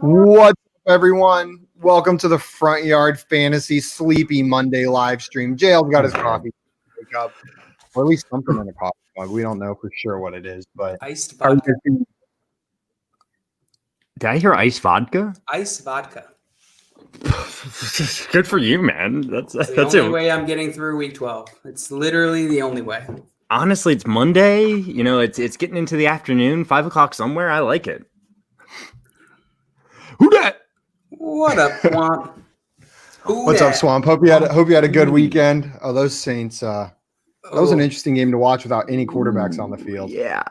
What's up, everyone? Welcome to the Front Yard Fantasy Sleepy Monday live stream. JL's got his coffee to wake up, or at least something in a coffee mug. We don't know for sure what it is, but Iced vodka. Did I hear iced vodka? Iced vodka. Good for you, man. That's the only way I'm getting through week 12. It's literally the only way. Honestly, it's Monday. You know, it's getting into the afternoon, 5 o'clock somewhere. I like it. Who dat? What up, Swamp? What's up, Swamp? Hope you had a good weekend. Oh, those Saints. That was an interesting game to watch without any quarterbacks on the field. Yeah.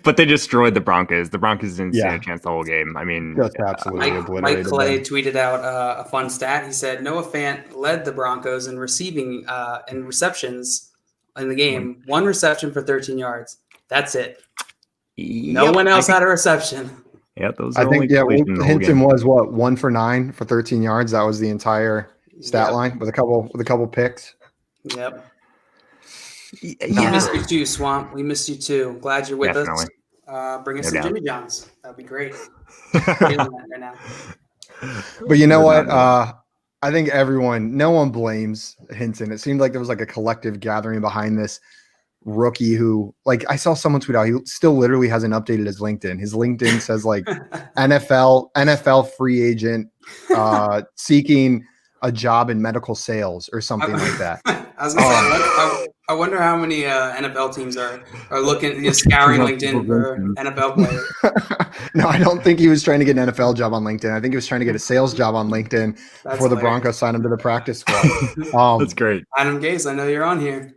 But they destroyed the Broncos. The Broncos didn't stand a chance the whole game. I mean, just absolutely obliterated. Mike Clay tweeted out a fun stat. He said Noah Fant led the Broncos in receiving and receptions in the game. 1 reception for 13 yards. That's it. No one else had a reception. Yeah, those. I think Hinton was 1 for 9 for 13 yards. That was the entire stat line with a couple picks. Yep. We missed you too, Swamp. We missed you too. Glad you're with us. Bring us some Jimmy Johns. That'd be great. Feeling that right now. But you know what? I think no one blames Hinton. It seemed like there was like a collective gathering behind this rookie who, like, I saw someone tweet out, he still literally hasn't updated his LinkedIn. His LinkedIn says like NFL free agent seeking a job in medical sales or something like that. I was gonna say, I wonder how many NFL teams are looking, scouring LinkedIn for NFL players. No, I don't think he was trying to get an NFL job on LinkedIn. I think he was trying to get a sales job on LinkedIn before the Broncos signed him to the practice squad. That's great. Adam Gase, I know you're on here.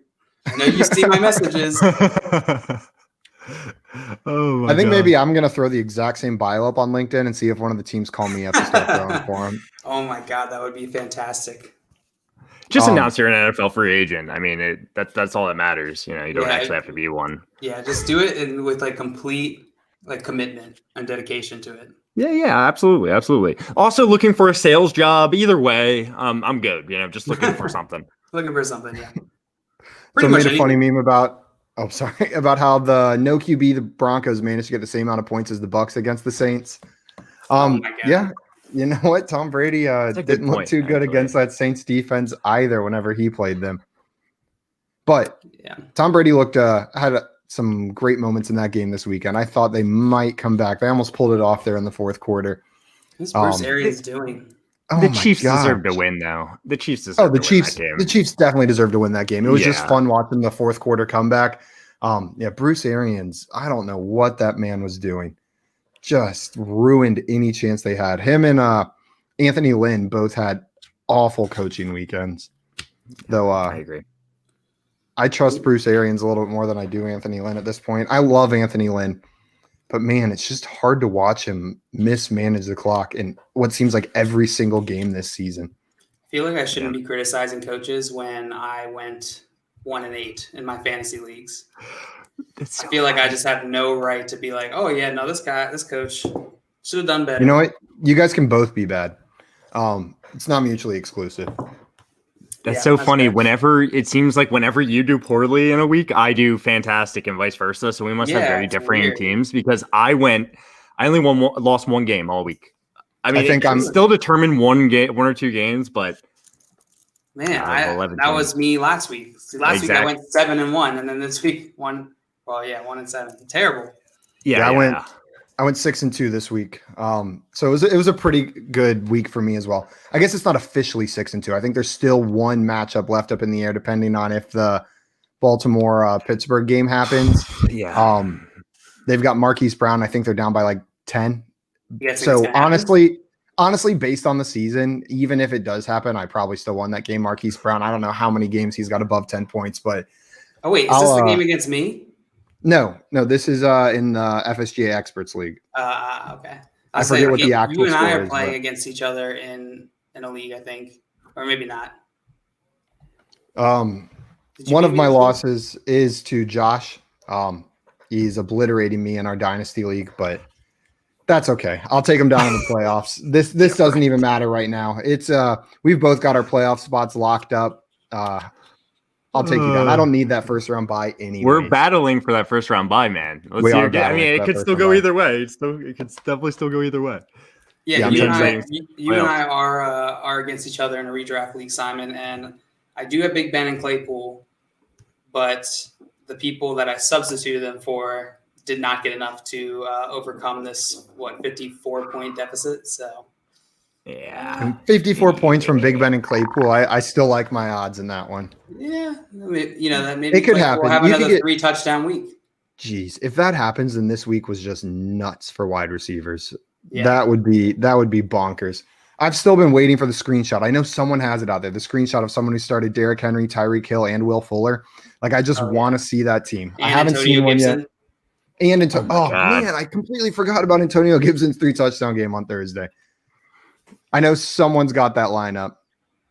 I know you see my messages. I think maybe I'm going to throw the exact same bio up on LinkedIn and see if one of the teams call me up to start throwing for him. Oh, my God. That would be fantastic. Just announce you're an NFL free agent. I mean, that's all that matters. You know, you don't actually have to be one. Yeah, just do it with like complete commitment and dedication to it. Yeah, absolutely. Also looking for a sales job. Either way, I'm good. You know, just looking for something. Looking for something, yeah. So made a funny meme about how the no QB the Broncos managed to get the same amount of points as the Bucs against the Saints. Yeah, you know what? Tom Brady didn't look too good against that Saints defense either whenever he played them. But Tom Brady had some great moments in that game this weekend. I thought they might come back. They almost pulled it off there in the fourth quarter. What's Bruce Arians doing? The Chiefs deserve to win, though. The Chiefs deserve to win that game. The Chiefs definitely deserve to win that game. It was just fun watching the fourth quarter comeback. Bruce Arians, I don't know what that man was doing. Just ruined any chance they had. Him and Anthony Lynn both had awful coaching weekends. Though I agree. I trust Bruce Arians a little bit more than I do Anthony Lynn at this point. I love Anthony Lynn. But, man, it's just hard to watch him mismanage the clock in what seems like every single game this season. I feel like I shouldn't be criticizing coaches when I went 1-8 in my fantasy leagues. I feel like I just have no right to be like, oh, yeah, no, this coach should have done better. You know what? You guys can both be bad. It's not mutually exclusive. That's so funny. Whenever you do poorly in a week, I do fantastic and vice versa. So we must have very differing teams because I only lost one game all week. I mean, I think I'm still determined one or two games, but man, that was me last week. See, last week I went 7-1, and then this week 1-7. Terrible. Yeah. I went 6-2 this week. So it was a pretty good week for me as well. I guess it's not officially 6-2. I think there's still one matchup left up in the air, depending on if the Baltimore Pittsburgh game happens. They've got Marquise Brown. I think they're down by like 10. So honestly, based on the season, even if it does happen, I probably still won that game. Marquise Brown. I don't know how many games he's got above 10 points, but is this the game against me? No, this is in the FSGA Experts League. Okay. I forget what the actual you and I score are playing against each other in a league, I think, or maybe not. One of my losses is to Josh. He's obliterating me in our Dynasty League, but that's okay. I'll take him down in the playoffs. This doesn't even matter right now. It's we've both got our playoff spots locked up. I'll take you down. I don't need that first round bye anyway. We're battling for that first round bye, man. We are battling I mean, for it that could still first go round either way. It could definitely still go either way. Yeah, Yeah, you and I are against each other in a redraft league, Simon, and I do have Big Ben and Claypool, but the people that I substituted them for did not get enough to overcome this 54-point deficit. So yeah, 54 points from Big Ben and Claypool. I still like my odds in that one. yeah, that maybe It could Claypool happen. will have You could another get- 3-touchdown week. Jeez, if that happens, then this week was just nuts for wide receivers. Yeah. That would be bonkers. I've still been waiting for the screenshot. I know someone has it out there. The screenshot of someone who started Derrick Henry, Tyreek Hill, and Will Fuller. Like I just want to see that team. And I haven't Antonio seen one Gibson. yet. And God. man, I completely forgot about Antonio Gibson's 3-touchdown game on Thursday. I know someone's got that lineup.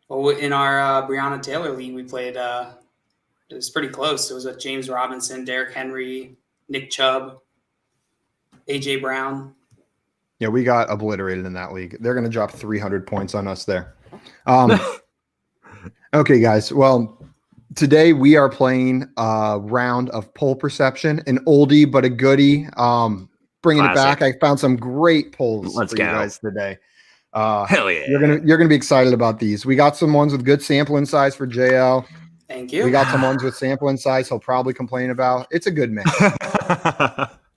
Well, in our Breonna Taylor league, we played. It was pretty close. It was with James Robinson, Derrick Henry, Nick Chubb, AJ Brown. Yeah, we got obliterated in that league. They're going to drop 300 points on us there. Okay, guys. Well, today we are playing a round of poll perception, an oldie but a goodie. Bringing it back. I found some great polls Let's for go. you guys today. Hell yeah. You're gonna be excited about these. We got some ones with good sampling size for JL. Thank you. We got some ones with sampling size he'll probably complain about. It's a good mix.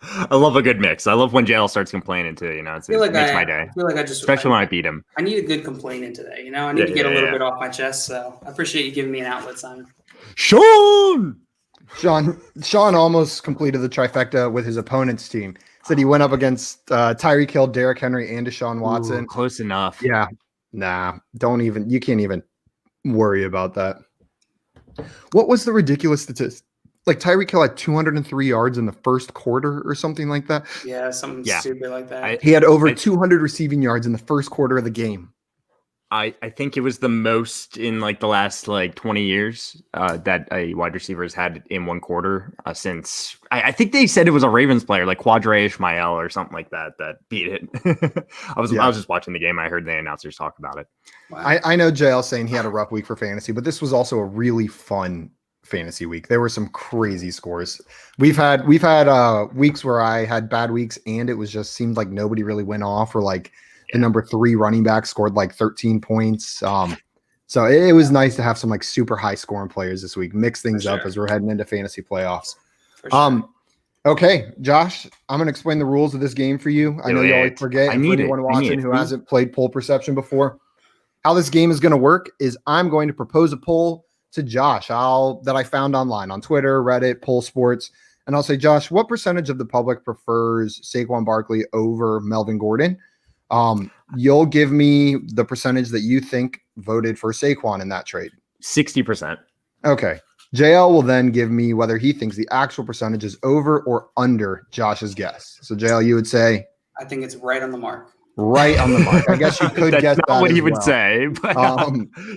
I love a good mix. I love when JL starts complaining too. It makes my day. I feel like I just Especially when I beat him. I need a good complaining today. I need to get a little bit off my chest. So I appreciate you giving me an outlet, Simon. Sean almost completed the trifecta with his opponent's team. Said he went up against Tyreek Hill, Derrick Henry, and Deshaun Watson. Ooh, close enough. Yeah. Nah, you can't even worry about that. What was the ridiculous statistic? Like Tyreek Hill had 203 yards in the first quarter or something like that. Yeah, something stupid like that. He had over 200 receiving yards in the first quarter of the game. I think it was the most in like the last 20 years that a wide receiver has had in one quarter since I think they said it was a Ravens player like Quadre Ishmael or something like that beat it. I was just watching the game. I heard the announcers talk about it. Wow. I know JL saying he had a rough week for fantasy, but this was also a really fun fantasy week. There were some crazy scores. We've had weeks where I had bad weeks and it was just seemed like nobody really went off or like the number 3 running back scored like 13 points. So it was nice to have some like super high scoring players this week. Mix things up as we're heading into fantasy playoffs. Okay, Josh, I'm gonna explain the rules of this game for you. I know you always forget. For anyone watching who hasn't played poll perception before, how this game is gonna work is I'm going to propose a poll to Josh that I found online on Twitter, Reddit, Poll Sports, and I'll say, Josh, what percentage of the public prefers Saquon Barkley over Melvin Gordon? You'll give me the percentage that you think voted for Saquon in that trade. 60%. Okay. JL will then give me whether he thinks the actual percentage is over or under Josh's guess. So JL, you would say? I think it's right on the mark. Right on the mark. I guess you could guess That's not what he would say. But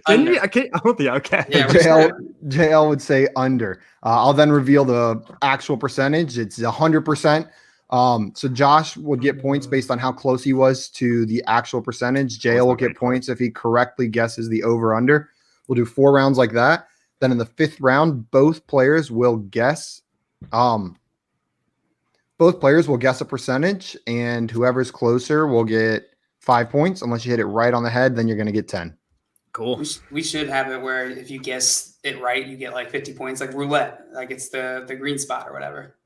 can you? Okay. Yeah, JL would say under. I'll then reveal the actual percentage. It's 100%. So Josh would get points based on how close he was to the actual percentage. JL will get points if he correctly guesses the over under. We'll do 4 rounds like that. Then in the 5th round, both players will guess. Both players will guess a percentage, and whoever's closer will get 5 points. Unless you hit it right on the head, then you're going to get 10. Cool. We should have it where if you guess it right, you get like 50 points, like roulette, like it's the green spot or whatever.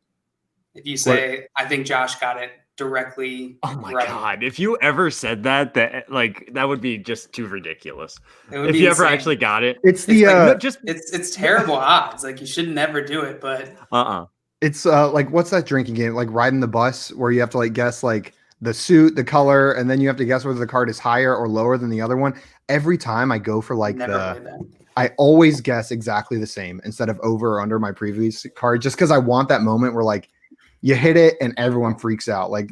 If you say, I think Josh got it directly. Oh my God. If you ever said that would be just too ridiculous. If you ever actually got it. It's it's terrible odds. Like you should never do it, but it's like, what's that drinking game? Like riding the bus where you have to like guess like the suit, the color, and then you have to guess whether the card is higher or lower than the other one. Every time I go for like I always guess exactly the same instead of over or under my previous card, just because I want that moment where like you hit it and everyone freaks out. Like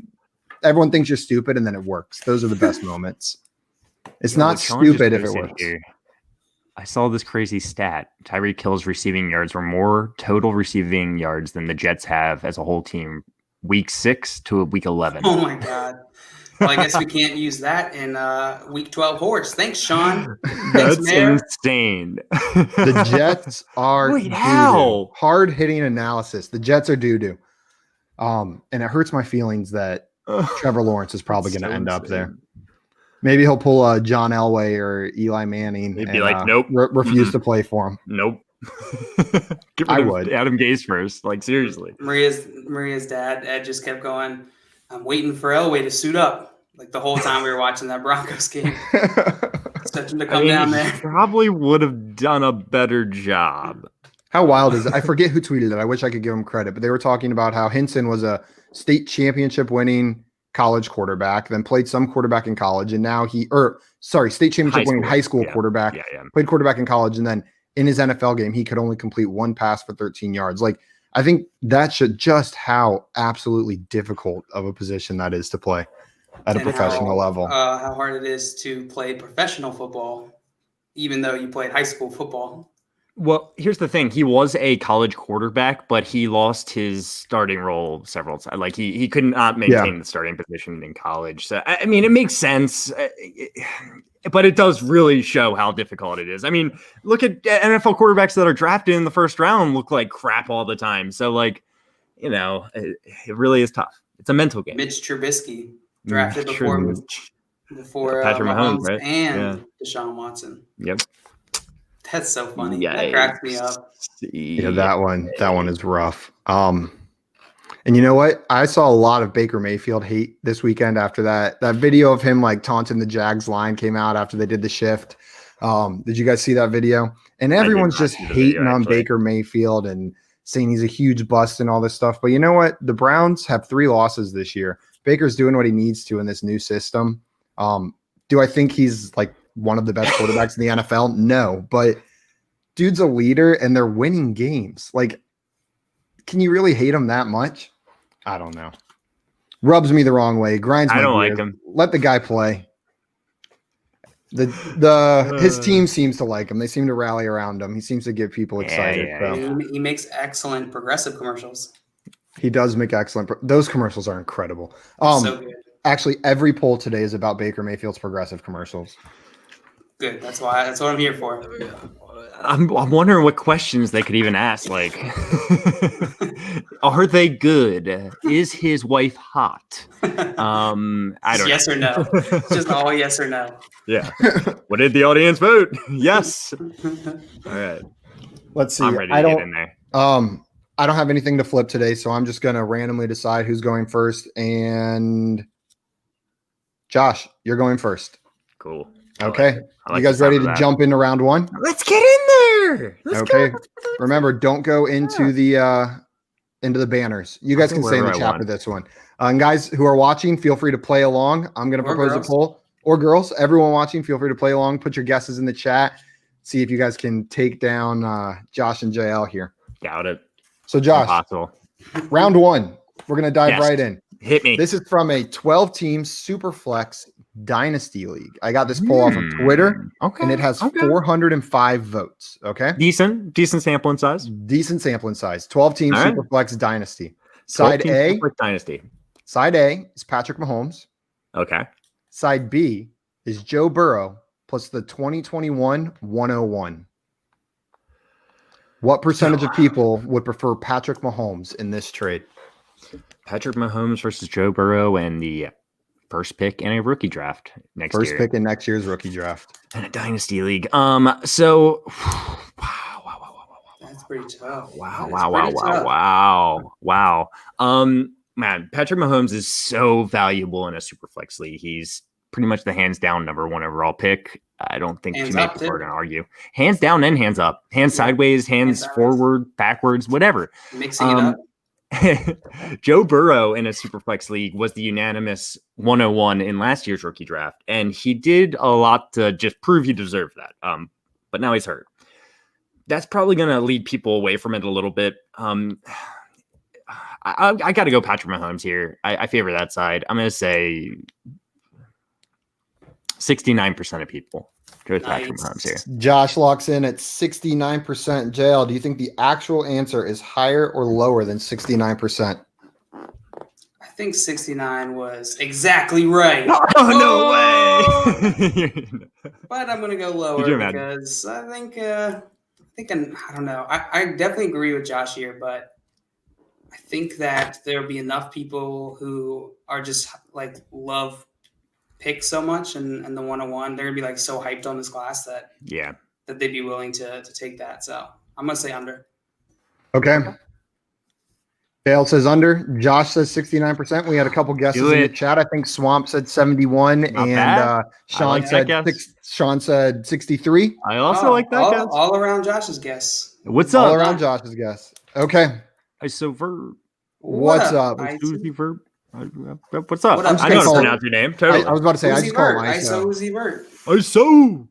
everyone thinks you're stupid and then it works. Those are the best moments. It's not stupid if it works. Here. I saw this crazy stat. Tyreek Hill's receiving yards were more total receiving yards than the Jets have as a whole team week 6 to week 11. Oh my God. Well, I guess we can't use that in week 12 horse. Thanks, Sean. That's Thanks, Mayor. insane. The Jets are Wait, doo-doo. how? Hard hitting analysis. The Jets are doo-doo. And it hurts my feelings that Trevor Lawrence is probably going to end up there. Maybe he'll pull a John Elway or Eli Manning. He'd be like, nope. Refuse to play for him. Nope. I would. Adam Gase first. Like, seriously. Maria's dad, Ed, just kept going, I'm waiting for Elway to suit up. Like the whole time we were watching that Broncos game. Expect him to come down there. He probably would have done a better job. How wild is it? I forget who tweeted it. I wish I could give him credit, but they were talking about how Hinson was a state championship winning college quarterback, then played some quarterback in college, and now state championship winning high school quarterback, played quarterback in college, and then in his NFL game, he could only complete one pass for 13 yards. Like, I think that should just how absolutely difficult of a position that is to play at a professional level. How hard it is to play professional football, even though you played high school football. Well, here's the thing. He was a college quarterback, but he lost his starting role several times. Like he could not maintain the starting position in college. So, I mean, it makes sense, but it does really show how difficult it is. I mean, look at NFL quarterbacks that are drafted in the first round look like crap all the time. So, like, you know, it really is tough. It's a mental game. Mitch Trubisky drafted before Patrick Mahomes, right? And Deshaun Watson. Yep. That's so funny. Yikes. That cracked me up. Yeah, that one is rough. And you know what? I saw a lot of Baker Mayfield hate this weekend after that video of him like taunting the Jags line came out after they did the shift. Did you guys see that video? And everyone's just hating on Baker Mayfield and saying he's a huge bust and all this stuff. But you know what? The Browns have 3 losses this year. Baker's doing what he needs to in this new system. Do I think he's like one of the best quarterbacks in the NFL? No, but dude's a leader and they're winning games. Like, can you really hate him that much? I don't know. Rubs me the wrong way. Grinds my gears. I don't like him. Let the guy play. His team seems to like him. They seem to rally around him. He seems to get people excited. So. He makes excellent progressive commercials. He does make excellent. Those commercials are incredible. So good. Actually, every poll today is about Baker Mayfield's progressive commercials. Good. That's what I'm here for. I'm wondering what questions they could even ask. Like, are they good? Is his wife hot? I don't know. Yes or no. Just all yes or no. Yeah. What did the audience vote? Yes. All right. Let's see. I'm ready to get in there. I don't have anything to flip today, so I'm just gonna randomly decide who's going first. And Josh, you're going first. Cool. Okay. You guys ready to jump into round 1? Let's get in there. Okay. Remember, don't go into the banners. You guys can stay in the chat for this one. And guys who are watching, feel free to play along. I'm going to propose a poll. Or girls, everyone watching, feel free to play along. Put your guesses in the chat. See if you guys can take down Josh and JL here. Doubt it. So Josh, round 1. We're going to dive right in. Hit me. This is from a 12-team Superflex Dynasty League. I got this poll off of Twitter, and it has 405 votes. Okay, decent sampling size. Decent sampling size. 12-team Superflex Dynasty. Side A, Dynasty. Side A is Patrick Mahomes. Okay. Side B is Joe Burrow plus the 2021 101. What percentage of people would prefer Patrick Mahomes in this trade? Patrick Mahomes versus Joe Burrow and the first pick in a rookie draft next year. First pick in next year's rookie draft. And a dynasty league. So that's pretty tough. Wow. Man, Patrick Mahomes is so valuable in a super flex league. He's pretty much the hands down number 1 overall pick. I don't think too many people are going to argue. Hands down and hands up. Hands sideways, hands forward, backwards, whatever. Mixing it up. Joe Burrow in a Superflex league was the unanimous 101 in last year's rookie draft, and he did a lot to just prove he deserved that. But now he's hurt. That's probably going to lead people away from it a little bit. I got to go Patrick Mahomes here. I favor that side. I'm going to say 69% of people go with Patrick Mahomes here. Josh locks in at 69%. JL, do you think the actual answer is higher or lower than 69%? I think 69 was exactly right. Oh, no way! But I'm gonna go lower because I think I don't know. I definitely agree with Josh here, but I think that there'll be enough people who are just like love pick so much and the 101. They're gonna be like so hyped on this class that they'd be willing to take that. So I'm gonna say under. Okay. Dale says under. Josh says 69%. We had a couple guesses in the chat. I think Swamp said 71, Not and bad. Sean said 63. I also like that guess. All around Josh's guess. What's up? All around Josh's guess. Okay. Isoverb. What's up? Isoverb. What's up? I know how to pronounce your name. Totally. I was about to say, I just call him ISO Uzi Vert. ISO.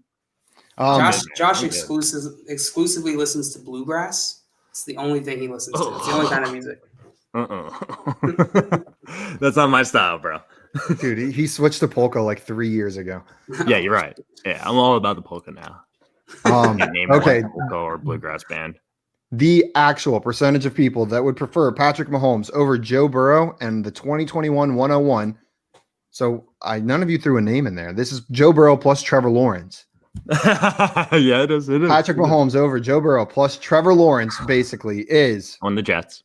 Josh exclusively listens to bluegrass. It's the only thing he listens to. It's the only kind of music. That's not my style, bro. Dude, he switched to polka like 3 years ago. Yeah, you're right. Yeah, I'm all about the polka now. Okay. Polka or bluegrass band. The actual percentage of people that would prefer Patrick Mahomes over Joe Burrow and the 2021 101. So none of you threw a name in there. This is Joe Burrow plus Trevor Lawrence. Yeah, it is. Patrick Mahomes over Joe Burrow plus Trevor Lawrence basically is on the Jets.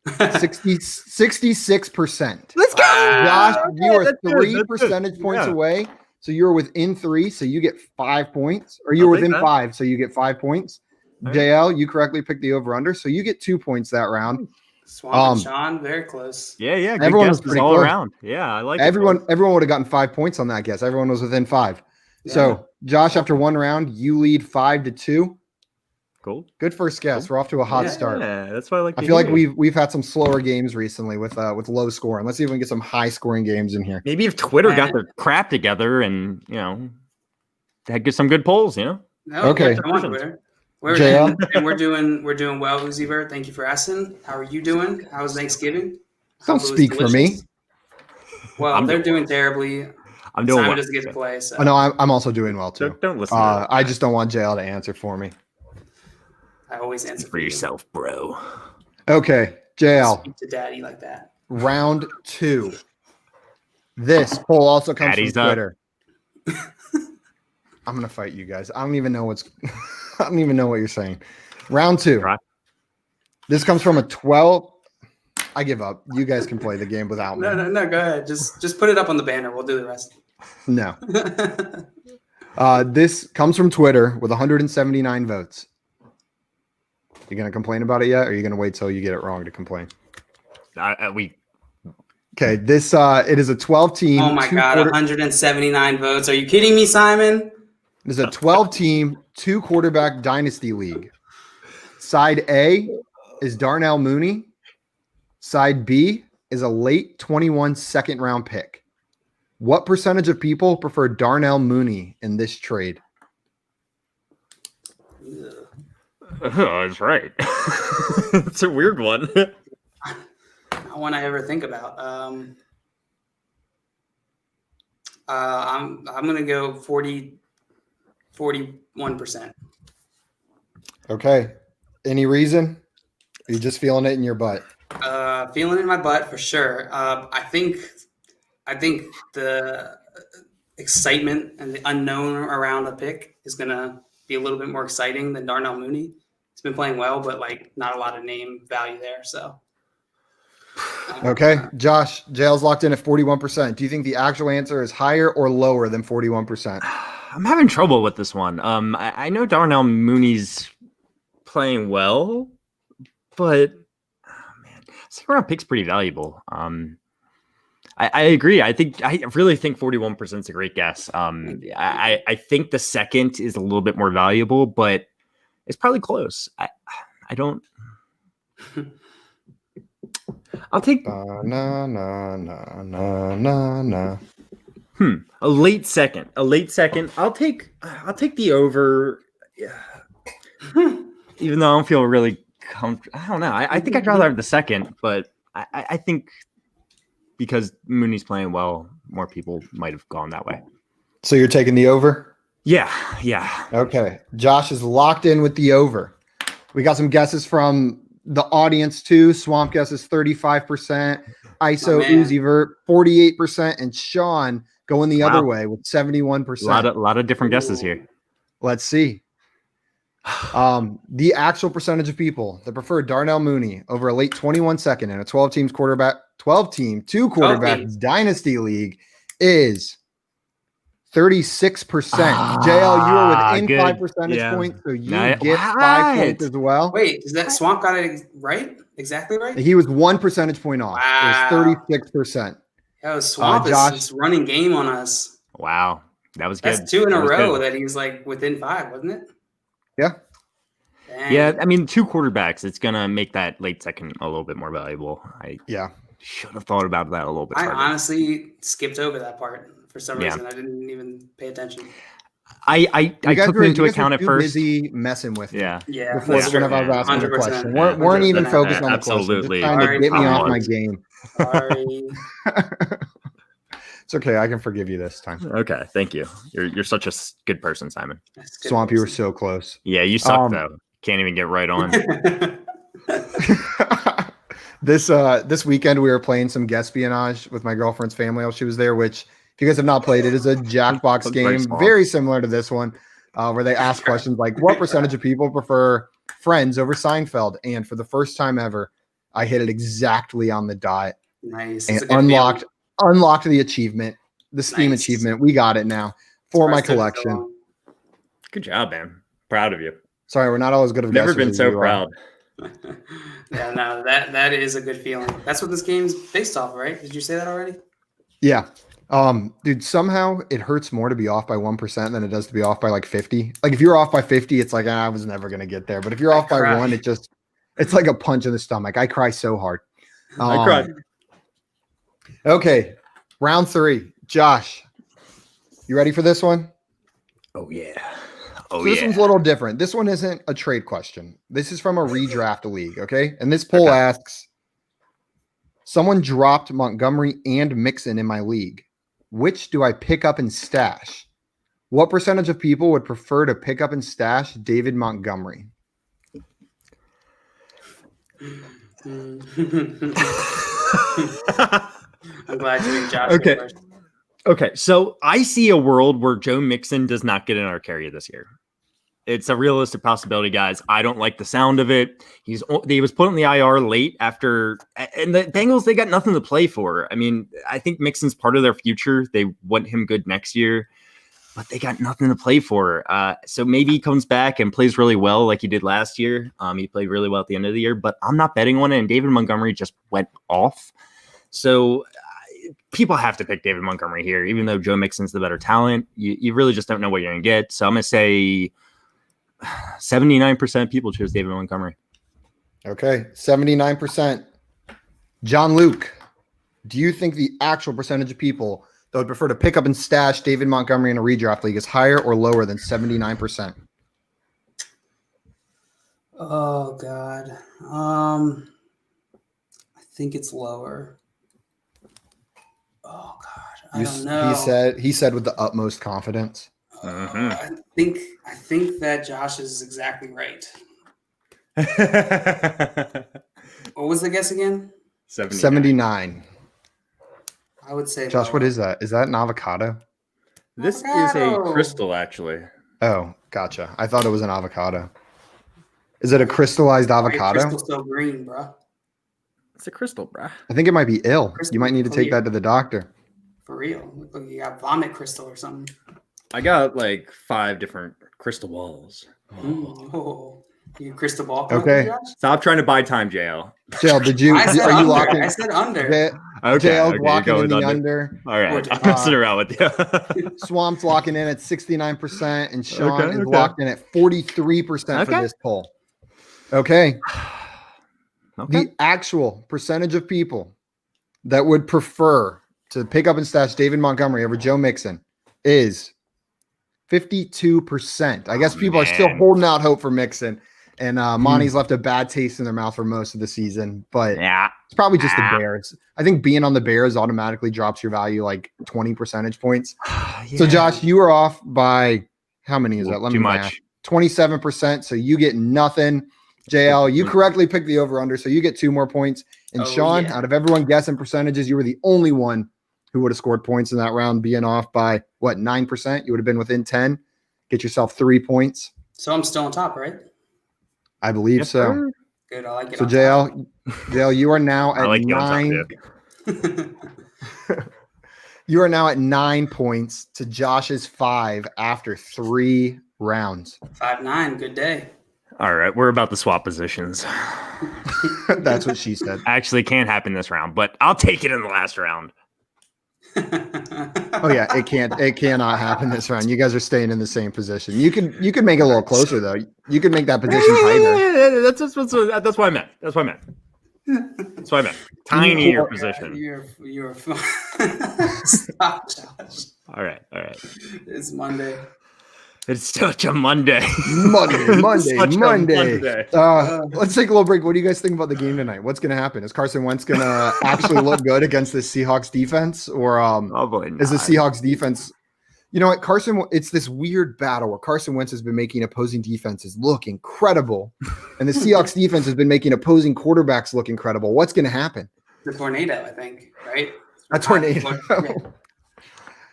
66%. Let's go. Josh, you are 3 percentage points away. So you're within 3, so you get 5 points. Or you're within 5, so you get 5 points. Right. JL, you correctly picked the over-under, so you get 2 points that round. Swamp and Sean, very close. Yeah. Good everyone was pretty all close. Around. Yeah, I like everyone would have gotten 5 points on that guess. Everyone was within 5. Yeah. So Josh, after one round, you lead 5-2. Cool. Good first guess. Cool. We're off to a hot start. Yeah, that's why I like. I feel like we've had some slower games recently with low scoring. Let's see if we can get some high scoring games in here. Maybe if Twitter got their crap together and had some good polls, No, okay. We're doing well, Uzi Vert. Thank you for asking. How are you doing? How was Thanksgiving? Don't speak for me. Well, they're doing terribly. I'm doing Simon well. doesn't get to play. So. Oh, no, I'm also doing well too. Don't listen. I just don't want JL to answer for me. I always answer for yourself, bro. Okay, JL. Speak to daddy like that. Round 2. This poll also comes from Twitter. I'm gonna fight you guys. I don't even know what you're saying. Round 2. Right. This comes from a 12. I give up. You guys can play the game without me. No. Go ahead. Just put it up on the banner. We'll do the rest. No. This comes from Twitter with 179 votes. You gonna complain about it yet, or are you gonna wait till you get it wrong to complain? Okay. This it is a 12-team. Oh my god, 179 votes. Are you kidding me, Simon? It is a 12-team 2-quarterback dynasty league. Side A is Darnell Mooney. Side B is a late 21 second-round pick. What percentage of people prefer Darnell Mooney in this trade? Oh, that's right. It's a weird one. Not one I ever think about. I'm gonna go 41%. Okay. Any reason? Are you just feeling it in your butt? Feeling it in my butt for sure. I think the excitement and the unknown around a pick is gonna be a little bit more exciting than Darnell Mooney. He's been playing well, but like not a lot of name value there. So, okay, Josh, JL's locked in at 41%. Do you think the actual answer is higher or lower than 41%? I'm having trouble with this one. I know Darnell Mooney's playing well, but second round pick's pretty valuable. I agree. I really think 41% is a great guess. I think the second is a little bit more valuable, but it's probably close. I don't. I'll take a late second. I'll take the over. Yeah. Even though I don't feel really comfortable. I don't know. I think I'd rather have the second, but I think because Mooney's playing well, more people might have gone that way. So you're taking the over? Yeah. Okay. Josh is locked in with the over. We got some guesses from the audience too. Swamp Guess is 35%. ISO Oh, man. Uzi Vert 48%, and Sean going the other way with 71%. A lot of different guesses here. Let's see. The actual percentage of people that prefer Darnell Mooney over a late 21 second in a 12 team, 2 quarterback dynasty league is 36%. JL, you are within 5 percentage points, so you get 5 points as well. Wait, is that Swamp got it right? Exactly right? He was 1 percentage point off. Wow. It was 36%. Yo, Swamp is running game on us. Wow. That was good. That's 2 in a row that he was like within 5, wasn't it? Yeah. Dang. Yeah, I mean, 2 quarterbacks, it's going to make that late second a little bit more valuable. I should have thought about that a little bit I harder. honestly skipped over that part for some reason. I didn't even pay attention. I took it into account at first. Busy messing with me. Yeah. Before whenever I was asking the question, weren't even focused on the question. Just trying to get me off my game. Sorry. It's okay. I can forgive you this time. Okay, thank you. You're such a good person, Simon. Swamp, you were so close. Yeah, you suck though. Can't even get right on. This weekend we were playing some Guespionage with my girlfriend's family while she was there, which if you guys have not played, it is a Jackbox game, very similar to this one, where they ask questions like, what percentage of people prefer Friends over Seinfeld? And for the first time ever, I hit it exactly on the dot. Nice. And unlocked the achievement, the Steam achievement. We got it now for my collection. Good job, man. Proud of you. Sorry, we're not always good of never been so proud. Yeah, no, that is a good feeling. That's what this game's based off, right? Did you say that already? Yeah. Dude, somehow it hurts more to be off by 1% than it does to be off by like 50. Like if you're off by 50, it's like I was never gonna get there. But if you're off by 1, it's like a punch in the stomach. I cry so hard. I cried. Okay, round 3. Josh, you ready for this one? Oh yeah. So this one's a little different. This one isn't a trade question. This is from a redraft league, okay? And this poll asks, someone dropped Montgomery and Mixon in my league. Which do I pick up and stash? What percentage of people would prefer to pick up and stash David Montgomery? I'm glad you made Josh Okay. first. Okay, so I see a world where Joe Mixon does not get in our carry this year. It's a realistic possibility, guys. I don't like the sound of it. He was put on the IR late after, and the Bengals, they got nothing to play for. I mean, I think Mixon's part of their future. They want him good next year, but they got nothing to play for. So maybe he comes back and plays really well like he did last year. He played really well at the end of the year, but I'm not betting on it. And David Montgomery just went off. So people have to pick David Montgomery here, even though Joe Mixon's the better talent. You really just don't know what you're going to get. So I'm going to say 79% of people choose David Montgomery. Okay, 79%. John Luke, do you think the actual percentage of people that would prefer to pick up and stash David Montgomery in a redraft league is higher or lower than 79%? Oh God. I think it's lower. Oh God. I don't know. He said with the utmost confidence. I think that Josh is exactly right. What was the guess again? 79. I would say Josh, lower. what is that? Is that an avocado? This is a crystal, actually. Oh, gotcha. I thought it was an avocado. Is it a crystallized avocado? Crystal's so green, bro. It's a crystal, bruh. I think it might be ill. You might need to take that to the doctor. For real. Look like you got vomit crystal or something. I got like 5 different crystal balls. Oh. You crystal ball. Okay. Josh? Stop trying to buy time, JL. JL, are you locked in? I said under. JL's locking in the under. All right. I'm messing around with you. Swamp's locking in at 69%, and Sean is locked in at 43% for this poll. Okay. The actual percentage of people that would prefer to pick up and stash David Montgomery over Joe Mixon is 52%. I guess people are still holding out hope for Mixon. And Monty's left a bad taste in their mouth for most of the season, but it's probably just the Bears. I think being on the Bears automatically drops your value like 20 percentage points. So Josh, you are off by how many is that? Let me Too much. 27%. So you get nothing. JL, you correctly picked the over-under, so you get 2 more points. And Sean, out of everyone guessing percentages, you were the only one who would have scored points in that round, being off by, 9%? You would have been within 10. Get yourself 3 points. So I'm still on top, right? I believe so. Good, I like it. So JL, you are now at like 9. You are now at 9 points to Josh's 5 after 3 rounds. 5-9, good day. All right, we're about to swap positions. That's what she said. Actually, can't happen this round, but I'll take it in the last round. Oh yeah, it cannot happen this round. You guys are staying in the same position. You could make it a little closer though. You could make that position tighter. That's what I meant. That's what I meant. Tinier position. You're Stop, Josh. All right. It's Monday. It's such a Monday. Monday. Monday. Let's take a little break. What do you guys think about the game tonight? What's going to happen? Is Carson Wentz going to actually look good against the Seahawks defense, or is the Seahawks defense? You know what, it's this weird battle where Carson Wentz has been making opposing defenses look incredible, and the Seahawks defense has been making opposing quarterbacks look incredible. What's going to happen? The tornado, I think, right? A tornado.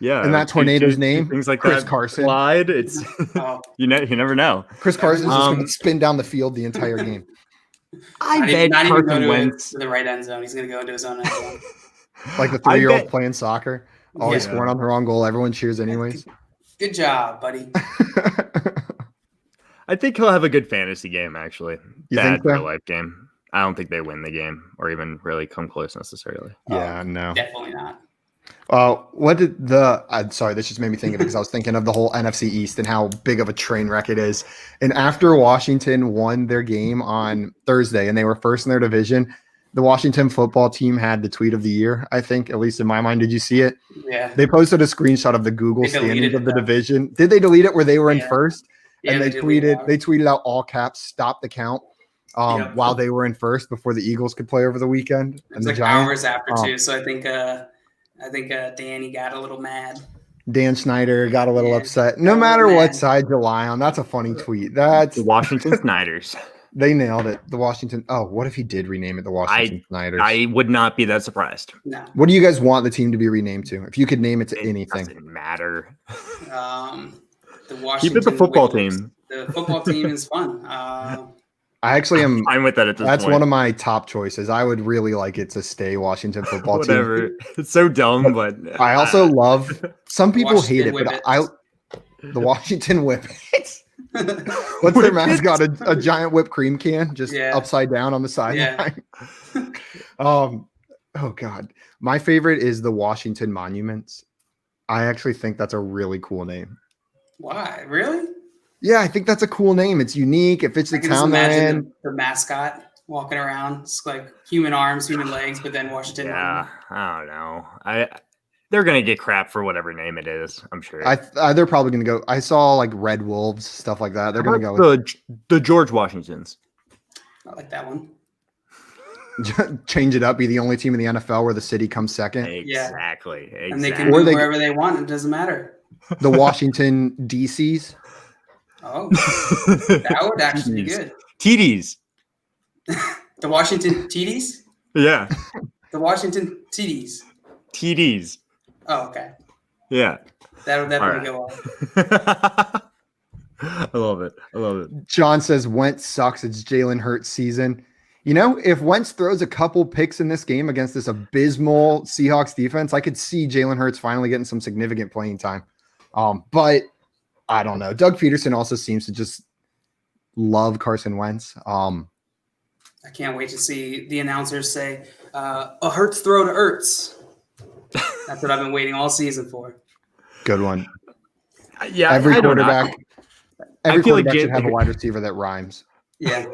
Yeah, and that tornado's name, things like Chris that. Carson. Slide. It's you never know. Chris Carson's just going to spin down the field the entire game. I bet not even Carson go Wentz to the right end zone. He's going to go into his own end zone. Like the 3-year-old playing soccer, always scoring on the wrong goal. Everyone cheers anyways. Good job, buddy. I think he'll have a good fantasy game. Actually, You bad think so? real life game. I don't think they win the game or even really come close necessarily. Yeah, no. Definitely not. What did sorry, this just made me think of it because I was thinking of the whole NFC East and how big of a train wreck it is. And after Washington won their game on Thursday and they were first in their division, the Washington football team had the tweet of the year, I think, at least in my mind. Did you see it? Yeah. They posted a screenshot of the Google standings of the division. Did they delete it where they were in first? Yeah, and they tweeted out all caps, stop the count. While they were in first before the Eagles could play over the weekend. And the Giants, hours after too. So I think Danny got a little mad. Dan Snyder got a little upset. No matter what side you lie on, that's a funny tweet. That's the Washington Snyders. They nailed it. The Washington. Oh, what if he did rename it the Washington Snyders? I would not be that surprised. No. What do you guys want the team to be renamed to? If you could name it to anything. Doesn't matter. The Washington. Keep it the football team. The football team is fun. I actually am fine with that at this That's point. one of my top choices. I would really like it to stay Washington football team. Whatever. It's so dumb, but I also love some people hate it, but Whippets. The Washington Whippets. What's their mascot? A giant whipped cream can just upside down on the sideline. Yeah. Oh God. My favorite is the Washington Monuments. I actually think that's a really cool name. Why? Really? Yeah, I think that's a cool name. It's unique. It fits the town they're in. The mascot walking around. It's like human arms, human legs, but then Washington. Yeah, I don't know. They're gonna get crap for whatever name it is. I'm sure. They're probably gonna go. I saw like Red Wolves, stuff like that. They're gonna go with the George Washingtons. I like that one. Change it up. Be the only team in the NFL where the city comes second. Exactly. And they can move wherever they want. It doesn't matter. The Washington DCs. Oh, that would actually be good. TDs. The Washington TDs? Yeah. The Washington TDs. TDs. Oh, okay. Yeah. That would go off. I love it. John says Wentz sucks. It's Jalen Hurts season. You know, if Wentz throws a couple picks in this game against this abysmal Seahawks defense, I could see Jalen Hurts finally getting some significant playing time. But I don't know. Doug Peterson also seems to just love Carson Wentz. I can't wait to see the announcers say, a Hurts throw to Ertz. That's what I've been waiting all season for. Good one. Yeah, every quarterback should have a wide receiver that rhymes. Yeah.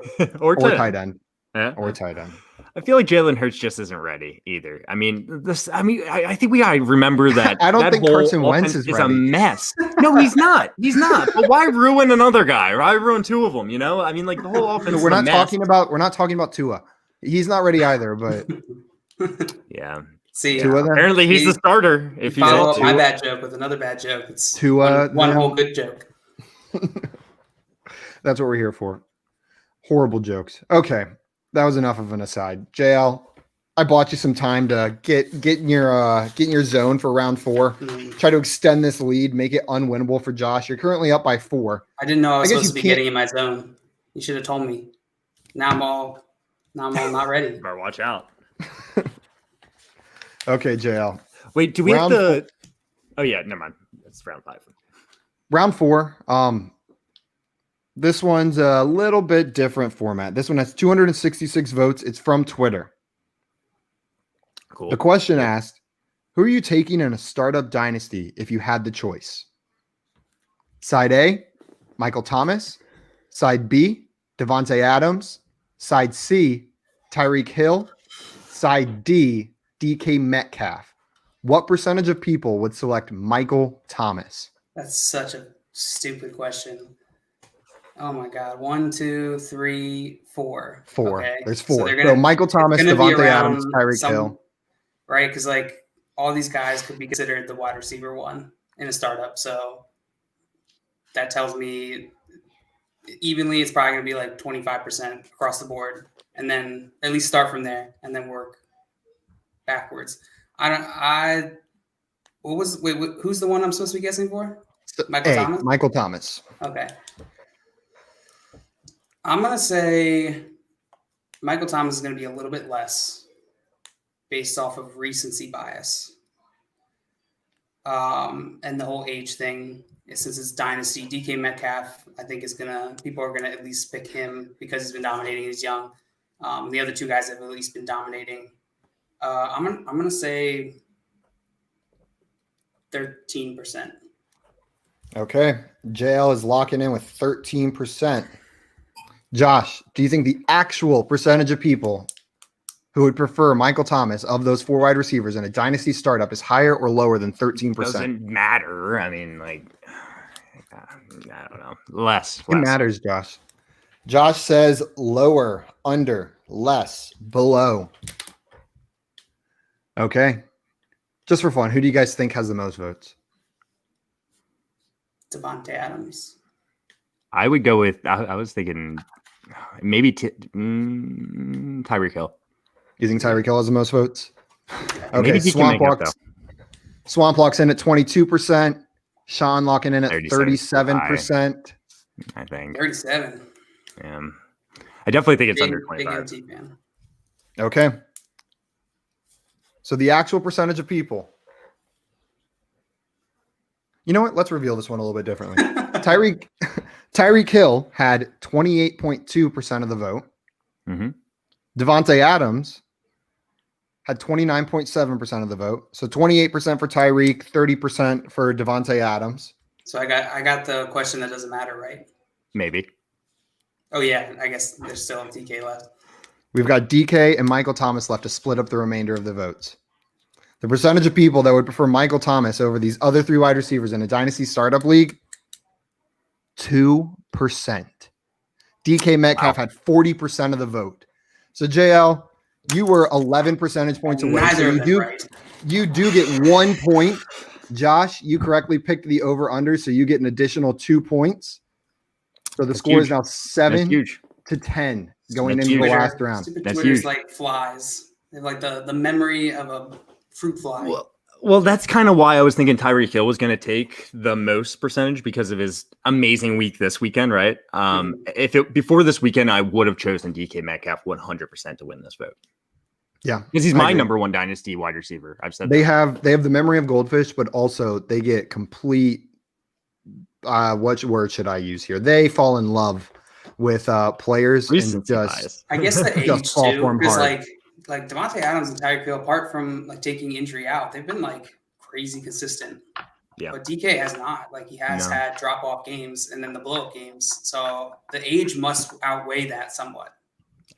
or tight end. Yeah. Or tight end. I feel like Jalen Hurts just isn't ready either. I think we gotta remember that. I don't think Carson Wentz is a mess. No, he's not. He's not. But why ruin another guy? Why ruin two of them? You know, I mean, like the whole offense. We're not talking about Tua. He's not ready either. But yeah. See, Tua, apparently he's the starter. If you follow up my bad joke with another bad joke, it's Tua, one whole good joke. That's what we're here for. Horrible jokes. Okay, that was enough of an aside. JL, I bought you some time to get in your zone for round 4. Try to extend this lead, make it unwinnable for Josh. You're currently up by 4. I didn't know I was supposed to be getting in my zone. You should have told me. Now I'm all not ready. Better watch out. Okay, JL. Wait, do we have the? Oh yeah, never mind. It's round 5. Round 4. This one's a little bit different format. This one has 266 votes. It's from Twitter. Cool. The question asked, who are you taking in a startup dynasty if you had the choice? Side A, Michael Thomas. Side B, Davante Adams. Side C, Tyreek Hill. Side D, DK Metcalf. What percentage of people would select Michael Thomas? That's such a stupid question. Oh my God. 1, 2, 3, 4. 4. Okay. There's 4. So Michael Thomas, Davante Adams, Tyreek Hill. Right? Because like all these guys could be considered the wide receiver 1 in a startup. So that tells me evenly it's probably going to be like 25% across the board. And then at least start from there and then work backwards. Who's the one I'm supposed to be guessing for? Thomas? Michael Thomas. Okay. I'm going to say Michael Thomas is going to be a little bit less based off of recency bias. And the whole age thing, since it's dynasty, DK Metcalf, I think people are going to at least pick him because he's been dominating. He's young. The other 2 guys have at least been dominating. I'm going to say 13%. Okay. JL is locking in with 13%. Josh, do you think the actual percentage of people who would prefer Michael Thomas of those 4 wide receivers in a dynasty startup is higher or lower than 13%? Doesn't matter. I mean, like, I don't know. Less. It matters, Josh. Josh says lower, under, less, below. Okay. Just for fun, who do you guys think has the most votes? Davante Adams. I would go with, I was thinking maybe Tyreek Hill. You think Tyreek Hill has the most votes? Okay, maybe Swamp Walk's in at 22%. Sean locking in at 37%. I think 37. Yeah. I definitely think it's under 25. Big MT fan. Okay. So the actual percentage of people. You know what? Let's reveal this one a little bit differently. Tyreek Hill had 28.2% of the vote. Mm-hmm. Davante Adams had 29.7% of the vote. So 28% for Tyreek, 30% for Davante Adams. So I got the question that doesn't matter, right? Maybe. Oh yeah, I guess there's still a DK left. We've got DK and Michael Thomas left to split up the remainder of the votes. The percentage of people that would prefer Michael Thomas over these other 3 wide receivers in a dynasty startup league, 2%. DK Metcalf had 40% of the vote. So JL, you were 11 percentage points away. So you do get 1 point. Josh, you correctly picked the over-under, so you get an additional 2 points. So the score is now 7-10 going into the last round. Stupid Twitter's like flies. They have like the memory of a fruit fly. Well, that's kind of why I was thinking Tyreek Hill was going to take the most percentage because of his amazing week this weekend, right? Before this weekend, I would have chosen DK Metcalf 100% to win this vote. Yeah, because he's my number 1 dynasty wide receiver. I've said they have the memory of goldfish, but also they get complete. What word should I use here? They fall in love with players and just. I guess the age too, because like Davante Adams and Tyreek Hill, apart from like taking injury out, they've been like crazy consistent. Yeah, but DK has not. Like he has had drop off games and then the blow up games. So the age must outweigh that somewhat.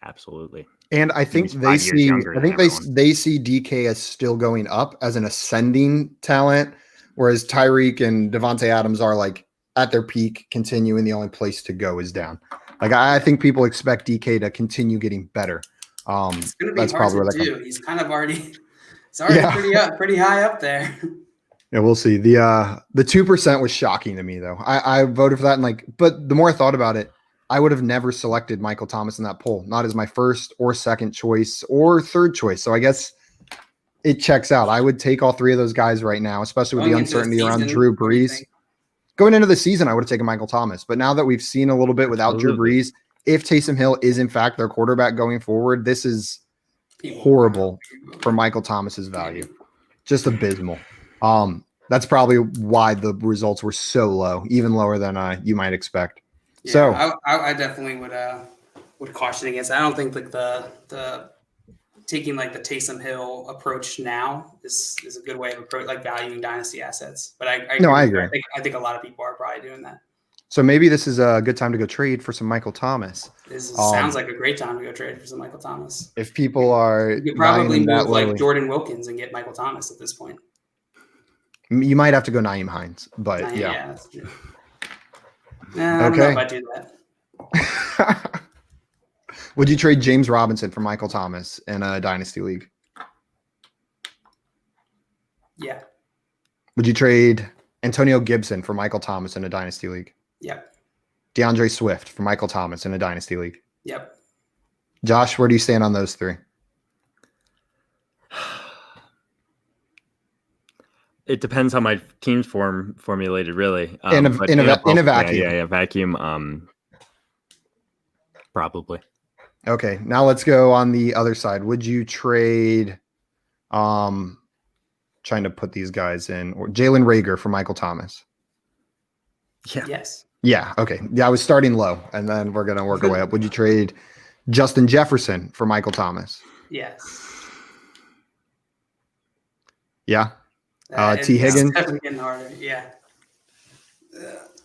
Absolutely. And I think they see DK as still going up as an ascending talent, whereas Tyreek and Davante Adams are like at their peak, continuing. The only place to go is down. Like I think people expect DK to continue getting better. It's going to be hard to do. He's kind of already pretty high up there. Yeah, we'll see. The 2% was shocking to me though. I voted for that, and but the more I thought about it, I would have never selected Michael Thomas in that poll, not as my first or second choice or third choice. So I guess it checks out. I would take all three of those guys right now, especially with Going the into the uncertainty around season, Drew what do you Brees. think? Going into the season, I would have taken Michael Thomas. But now that we've seen a little bit without Drew Absolutely. Brees, if Taysom Hill is in fact their quarterback going forward, this is horrible for Michael Thomas's value. Just abysmal. That's probably why the results were so low, even lower than you might expect. Yeah, So I definitely would caution against. I don't think like the taking like the Taysom Hill approach now is a good way of approach like valuing dynasty assets. But I agree. I think a lot of people are probably doing that. So maybe this is a good time to go trade for some Michael Thomas. Sounds like a great time to go trade for some Michael Thomas. If people are, you could probably that move like lowly, Jordan Wilkins and get Michael Thomas at this point. you might have to go Nyheim Hines, but Yeah, that's true. Nah, I don't know if I do that. Would you trade James Robinson for Michael Thomas in a dynasty league? Yeah. Would you trade Antonio Gibson for Michael Thomas in a dynasty league? Yep. DeAndre Swift for Michael Thomas in a dynasty league? Yep. Josh, where do you stand on those three? It depends how my team's formulated, really. In a vacuum. Yeah, vacuum. Probably. Okay, now let's go on the other side. Would you trade trying to put these guys in, or Jalen Reagor for Michael Thomas? Yeah. Yes. Yeah, okay. Yeah, I was starting low, and then we're going to work our way up. Would you trade Justin Jefferson for Michael Thomas? Yes. Yeah. T. Higgins? Definitely getting harder. Yeah.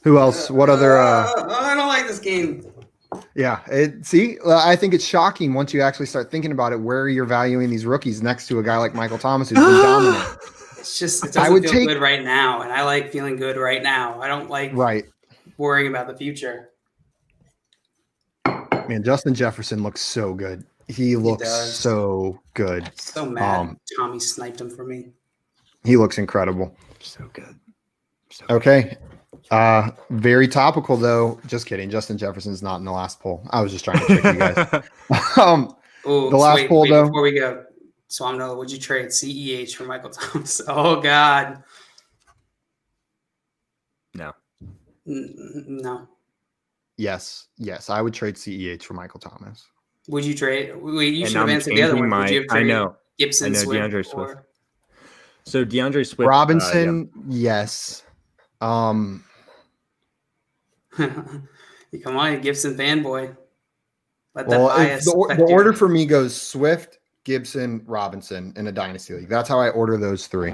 Who else? What other? I don't like this game. Yeah. I think it's shocking once you actually start thinking about it, where you're valuing these rookies next to a guy like Michael Thomas who's been dominant. It's just, it doesn't feel good right now, and I like feeling good right now. I don't like worrying about the future. Man, Justin Jefferson looks so good. He looks so good. So mad Tommy sniped him for me. He looks incredible. So good. Okay. Very topical though. Just kidding. Justin Jefferson's not in the last poll. I was just trying to trick you guys. The last poll though. Before we go, Swamnola, would you trade CEH for Michael Thomas? Oh God. No. No. Yes. I would trade CEH for Michael Thomas. Would you trade? You should have answered the other one. Would you have traded Gibson, Swift, DeAndre Swift. So DeAndre Swift, Robinson, yes. You come on, you Gibson fanboy. The order for me goes Swift, Gibson, Robinson in a dynasty league. That's how I order those three.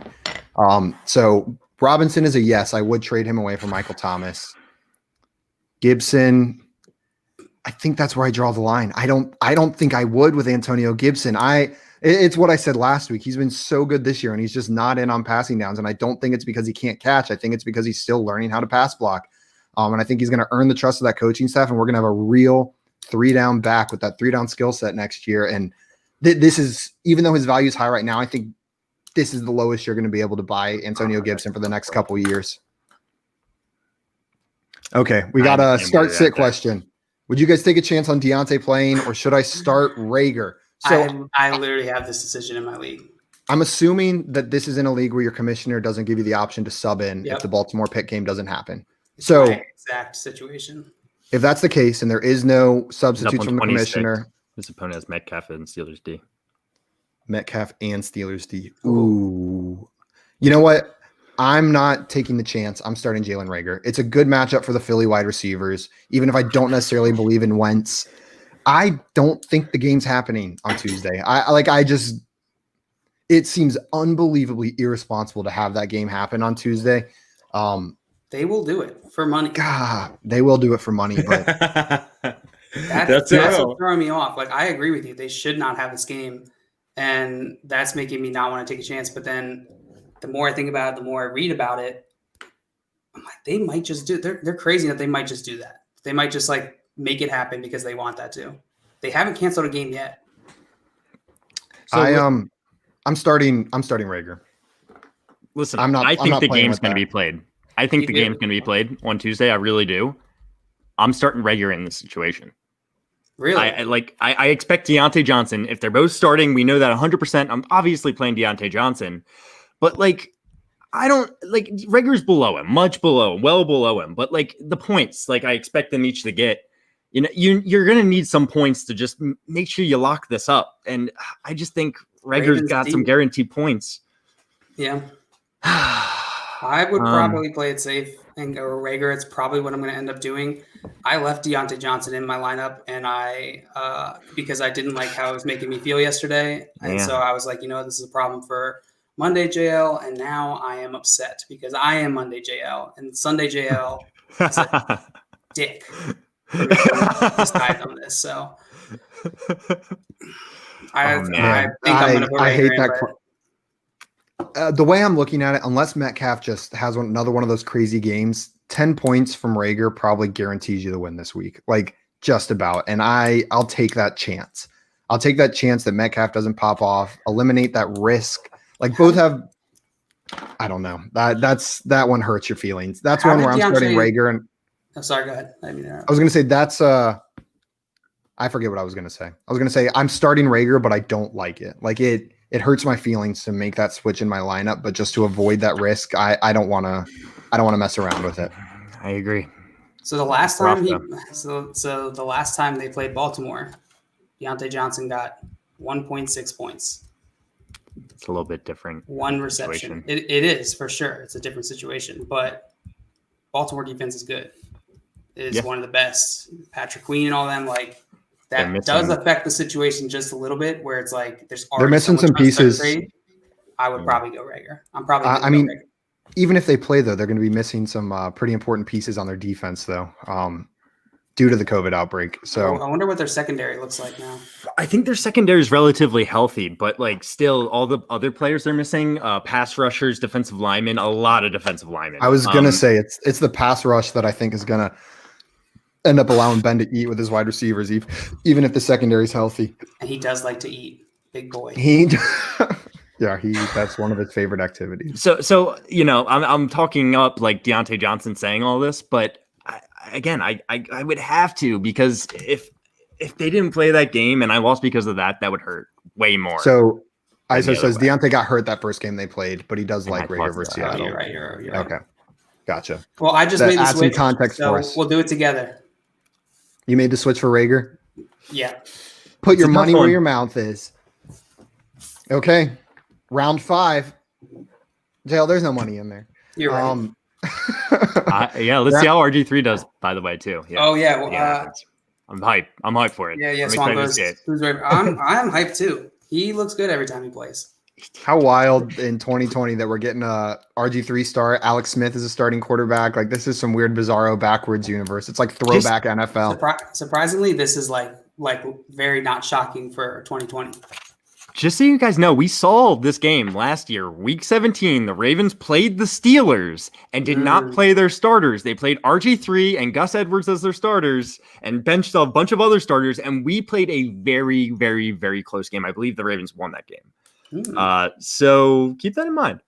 So Robinson is a yes. I would trade him away for Michael Thomas. Gibson, I think that's where I draw the line. I don't think I would with Antonio Gibson. It's what I said last week. He's been so good this year, and he's just not in on passing downs. And I don't think it's because he can't catch. I think it's because he's still learning how to pass block. And I think he's going to earn the trust of that coaching staff, and we're going to have a real 3-down back with that 3-down skill set next year. And this is, even though his value is high right now, I think this is the lowest you're going to be able to buy Antonio Gibson for the next couple of years. Okay, we got a start-sit question. Would you guys take a chance on Deontay playing, or should I start Reagor? So I literally have this decision in my league. I'm assuming that this is in a league where your commissioner doesn't give you the option to sub in if the Baltimore Pitt game doesn't happen. It's my exact situation. If that's the case and there is no substitutes from the commissioner, his opponent has Metcalf and Steelers D. Metcalf and Steelers D. Ooh. You know what? I'm not taking the chance. I'm starting Jalen Reagor. It's a good matchup for the Philly wide receivers, even if I don't necessarily believe in Wentz. I don't think the game's happening on Tuesday. It seems unbelievably irresponsible to have that game happen on Tuesday. They will do it for money. God, they will do it for money, but that's what's throwing me off. Like, I agree with you. They should not have this game, and that's making me not want to take a chance. But then the more I think about it, the more I read about it, I'm like, they might just do it. They're crazy that they might just do that. They might just like make it happen because they want that to. They haven't canceled a game yet. So I'm starting Reagor. Listen, I think the game's going to be played. I think the game's going to be played on Tuesday. I really do. I'm starting Rager in this situation. Really? I expect Deontay Johnson. If they're both starting, we know that 100%. I'm obviously playing Deontay Johnson, but like, I don't like Rager's below him, much below, well below him. But like the points, like I expect them each to get. You know, you're gonna need some points to just make sure you lock this up. And I just think Rager's got some guaranteed points. Yeah. I would probably play it safe and go Rager. It's probably what I'm going to end up doing. I left Deontay Johnson in my lineup, and because I didn't like how it was making me feel yesterday. And so I was like, this is a problem for Monday JL. And now I am upset because I am Monday JL, and Sunday JL is a dick for decide on this. So I think I'm going to put Rager hate in, that. The way I'm looking at it, unless Metcalf just has another one of those crazy games, 10 points from Rager probably guarantees you the win this week. Like just about. And I'll take that chance. I'll take that chance that Metcalf doesn't pop off, eliminate that risk. Like both have, I don't know. That one hurts your feelings. That's one where I'm starting Rager. And I'm sorry, go ahead. I was going to say that's I forget what I was going to say. I was going to say I'm starting Rager, but I don't like it. Like it hurts my feelings to make that switch in my lineup, but just to avoid that risk, I don't want to mess around with it. I agree. So the last time the last time they played Baltimore, Deontay Johnson got 1.6 points. It's a little bit different. One reception. It is for sure. It's a different situation, but Baltimore defense is good. It is one of the best. Patrick Queen and all them, like that does affect the situation just a little bit, where it's like they're missing some pieces. I would probably go Rager. I'm probably. Rager. Even if they play though, they're going to be missing some pretty important pieces on their defense though, due to the COVID outbreak. So I wonder what their secondary looks like now. I think their secondary is relatively healthy, but like still, all the other players they're missing: pass rushers, defensive linemen, a lot of defensive linemen. I was going to say it's the pass rush that I think is going to end up allowing Ben to eat with his wide receivers, even if the secondary is healthy. And he does like to eat, big boy. That's one of his favorite activities. So I'm talking up like Deontay Johnson saying all this, but I would have to, because if they didn't play that game and I lost because of that would hurt way more. So ISO says Deontay got hurt that first game they played, but he does like Rager versus Seattle. You're right. Okay, gotcha. Well, I just made the switch. Some context for us. We'll do it together. You made the switch for Rager? Yeah. Put your money where your mouth is. Okay. Round 5. JL, there's no money in there. You're right. Let's see how RG3 does, by the way, too. Yeah. Oh, yeah. Well, I'm hyped. I'm hyped for it. Yeah. Swan goes. I'm hyped, too. He looks good every time he plays. How wild in 2020 that we're getting a RG3 start. Alex Smith is a starting quarterback. Like, this is some weird, bizarro, backwards universe. It's like throwback NFL. Surprisingly, this is like very not shocking for 2020. Just so you guys know, we saw this game last year, week 17. The Ravens played the Steelers and did not play their starters. They played RG3 and Gus Edwards as their starters and benched a bunch of other starters. And we played a very, very, very close game. I believe the Ravens won that game. So keep that in mind.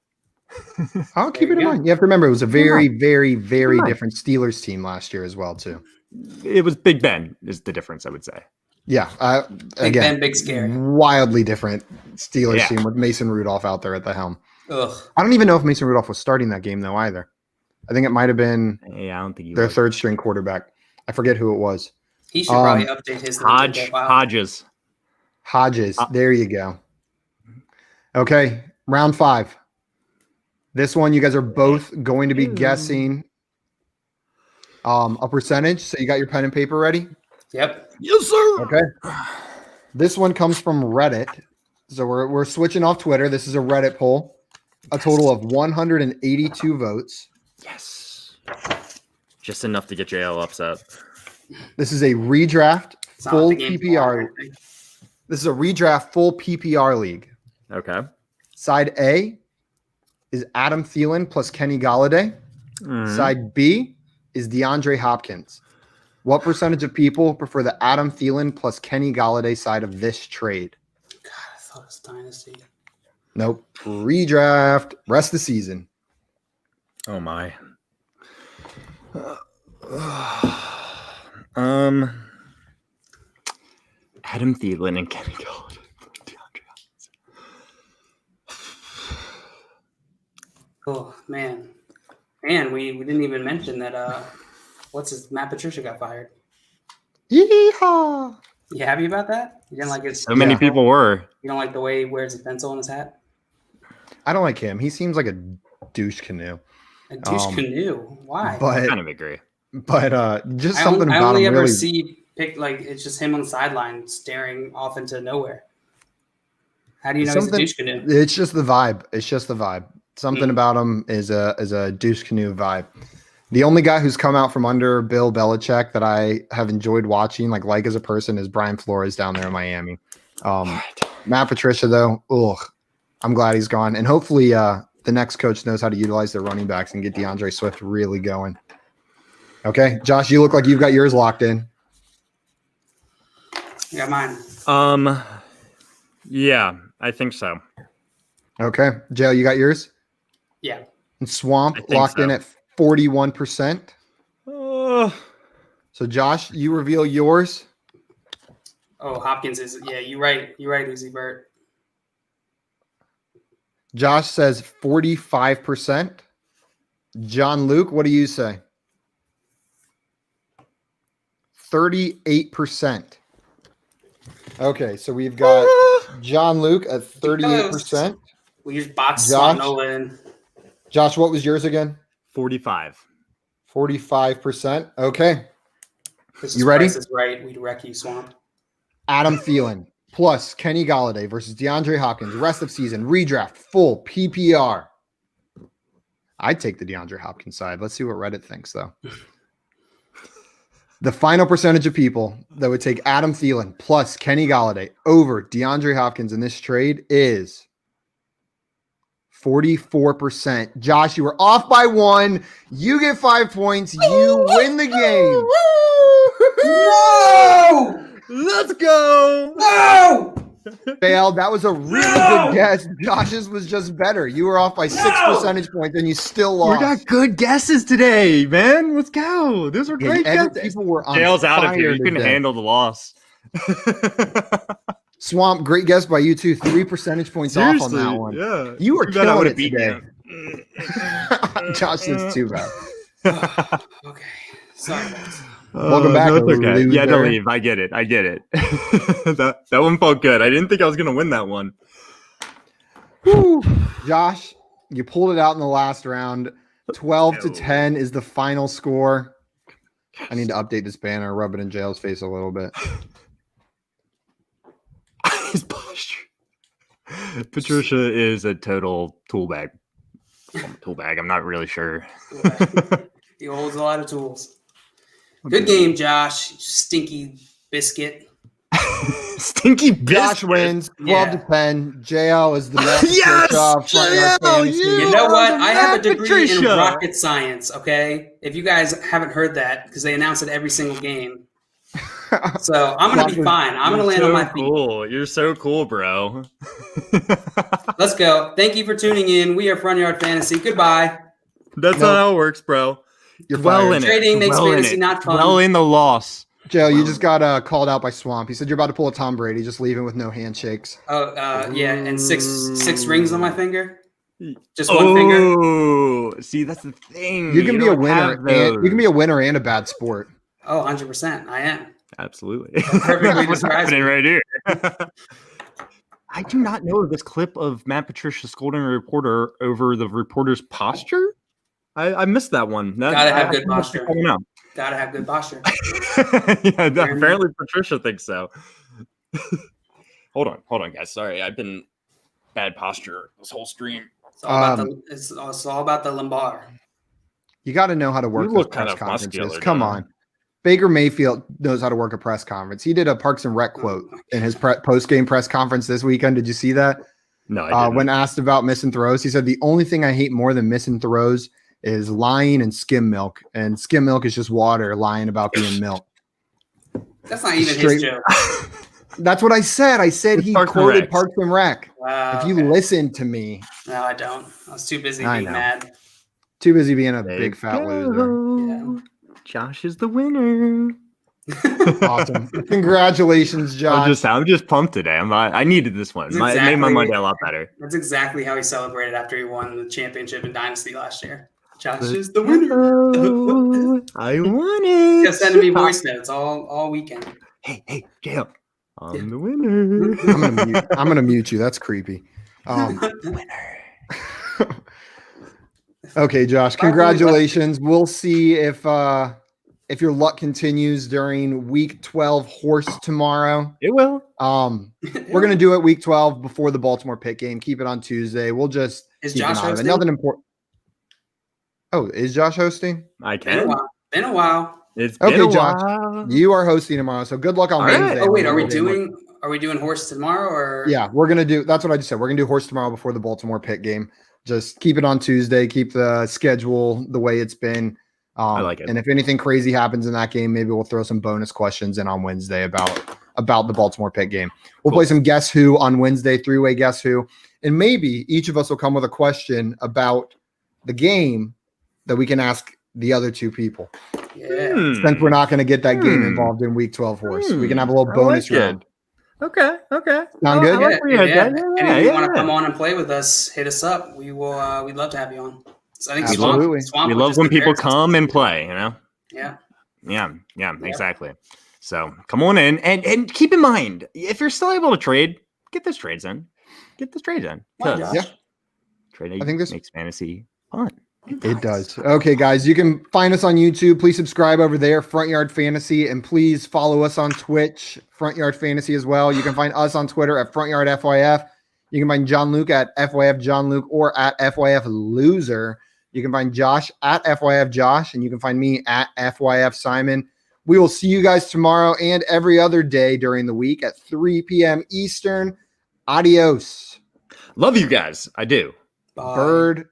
I'll keep it in mind. You have to remember, it was a very, very, very different Steelers team last year as well, too. It was Big Ben is the difference, I would say. Yeah. Big Ben, big scary. Wildly different Steelers team with Mason Rudolph out there at the helm. Ugh. I don't even know if Mason Rudolph was starting that game, though, either. I think it might have been I don't think their third string quarterback. I forget who it was. He should probably update his Hodges. There you go. Okay, round 5. This one, you guys are both going to be guessing a percentage. So you got your pen and paper ready? Yep. Yes, sir. Okay. This one comes from Reddit. So we're switching off Twitter. This is a Reddit poll. A total of 182 votes. Yes. Just enough to get JL upset. This is a redraft full PPR. This is a redraft full PPR league. Okay. Side A is Adam Thielen plus Kenny Golladay. Side B is DeAndre Hopkins. What percentage of people prefer the Adam Thielen plus Kenny Golladay side of this trade? God, I thought it was Dynasty. Nope. Redraft. Rest of the season. Oh, my. Adam Thielen and Kenny Galladay. Oh man, and we didn't even mention that. Matt Patricia got fired. Yeehaw! You happy about that? You didn't like his? So many people were. You don't like the way he wears his pencil in his hat? I don't like him. He seems like a douche canoe. A douche canoe. Why? I kind of agree. But just something about him. I only ever really... see it's just him on the sideline staring off into nowhere. How do you know he's a douche canoe? It's just the vibe. It's just the vibe. Something about him is a douche canoe vibe. The only guy who's come out from under Bill Belichick that I have enjoyed watching, like as a person, is Brian Flores down there in Miami. Matt Patricia, though, I'm glad he's gone. And hopefully the next coach knows how to utilize their running backs and get DeAndre Swift really going. Okay, Josh, you look like you've got yours locked in. Yeah, mine. Yeah, I think so. Okay, Joe, you got yours? Yeah. And Swamp locked in at 41%. So, Josh, you reveal yours. Oh, Hopkins is. Yeah, you're right. You're right, Uzi Vert. Josh says 45%. John Luke, what do you say? 38%. Okay, so we've got John Luke at 38%. We just boxed Nola in. Josh, what was yours again? 45. 45%. Okay. You ready? Price is right. We'd wreck you, Swamp. Adam Thielen plus Kenny Galladay versus DeAndre Hopkins. Rest of season redraft full PPR. I'd take the DeAndre Hopkins side. Let's see what Reddit thinks, though. The final percentage of people that would take Adam Thielen plus Kenny Galladay over DeAndre Hopkins in this trade is 44%. Josh, you were off by 1. You get 5 points. You win the game. No! Let's go. No! Failed. That was a really good guess. Josh's was just better. You were off by 6 percentage points, and you still lost. We got good guesses today, man. Let's go. Those are great guesses. People were on Jail's out of here. You can handle the loss. Swamp, great guess by you too. 3 percentage points off on that one. Yeah, you were killing it today. Josh, it's too bad. Okay, sorry guys. Welcome back. No, it's okay. You had to leave. I get it. that one felt good. I didn't think I was gonna win that one. Whew. Josh, you pulled it out in the last round. 12-10 is the final score. I need to update this banner, rub it in Jail's face a little bit. His posture. Patricia is a total tool bag. I'm not really sure. He holds a lot of tools. Good game, Josh. Stinky biscuit. Stinky biscuit. Josh wins 12-10. JL is the best. Yes! You know what? I have a degree in rocket science, okay? If you guys haven't heard that, because they announce it every single game. So I'm going to be fine. I'm going to land on my feet. Cool. You're so cool, bro. Let's go. Thank you for tuning in. We are Front Yard Fantasy. Goodbye. That's not how it works, bro. You're well in Trading it. makes well fantasy not fun. Well in the loss. Joe, you just got called out by Swamp. He said you're about to pull a Tom Brady, just leaving with no handshakes. Oh, yeah, and six rings on my finger. Just one finger. Oh, see, that's the thing. You can be a winner. You can be a winner and a bad sport. Oh, 100%. I am. Absolutely. Perfectly What's happening right here? I do not know this clip of Matt Patricia scolding a reporter over the reporter's posture. I missed that one. Gotta have good posture. Gotta have good posture. Yeah, apparently Patricia thinks so. Hold on, guys. Sorry, I've been bad posture this whole stream. It's all about the lumbar. You got to know how to work those press conferences. Come on. Baker Mayfield knows how to work a press conference. He did a Parks and Rec quote in his post-game press conference this weekend. Did you see that? No, I didn't. When asked about missing throws, he said, the only thing I hate more than missing throws is lying and skim milk. And skim milk is just water lying about being milk. That's not even his joke. That's what I said. I said he quoted Parks and Rec. Wow. If you listen to me. No, I don't. I was too busy being mad. Too busy being a big fat loser. Yeah. Josh is the winner. Awesome. Congratulations, Josh. I'm just pumped today. I needed this one. It made my Monday a lot better. That's exactly how he celebrated after he won the championship in Dynasty last year. Josh is the winner. I won it. Just sending me voice notes all weekend. Hey, Gail. I'm the winner. I'm gonna mute you. That's creepy. Okay, Josh. Congratulations. We'll see if your luck continues during week 12 horse tomorrow. It will. We're gonna do it week 12 before the Baltimore Pitt game. Keep it on Tuesday. We'll just is keep Josh an eye on it. hosting? Nothing important. Oh, is Josh hosting? I can. Been a while. It's been Okay, a Josh. while. You are hosting tomorrow, so good luck on Wednesday. Oh wait, are we doing horse tomorrow or? Yeah, we're gonna do. That's what I just said. We're gonna do horse tomorrow before the Baltimore Pitt game. Just keep it on Tuesday. Keep the schedule the way it's been. I like it. And if anything crazy happens in that game, maybe we'll throw some bonus questions in on Wednesday about the Baltimore Pitt game. We'll play some Guess Who on Wednesday, three-way Guess Who, and maybe each of us will come with a question about the game that we can ask the other two people. Yeah. Since we're not going to get that game involved in week 12 horse, we can have a little bonus round. Okay. Sound good? Yeah. And if you want to come on and play with us, hit us up. We will. We'd love to have you on. So I think Absolutely. Swamp we would love just when compare people us. come and play, you know? Yeah. Yeah, exactly. So come on in and keep in mind, if you're still able to trade, get those trades in. Why, Josh? Yeah. Trading I think this makes fantasy fun. It does. Okay, guys, you can find us on YouTube. Please subscribe over there, Front Yard Fantasy, and please follow us on Twitch, Front Yard Fantasy as well. You can find us on Twitter at Front Yard FYF. You can find John Luke at FYF John Luke or at FYF Loser. You can find Josh at FYF Josh, and you can find me at FYF Simon. We will see you guys tomorrow and every other day during the week at 3 p.m. Eastern. Adios. Love you guys. I do. Bye. Bird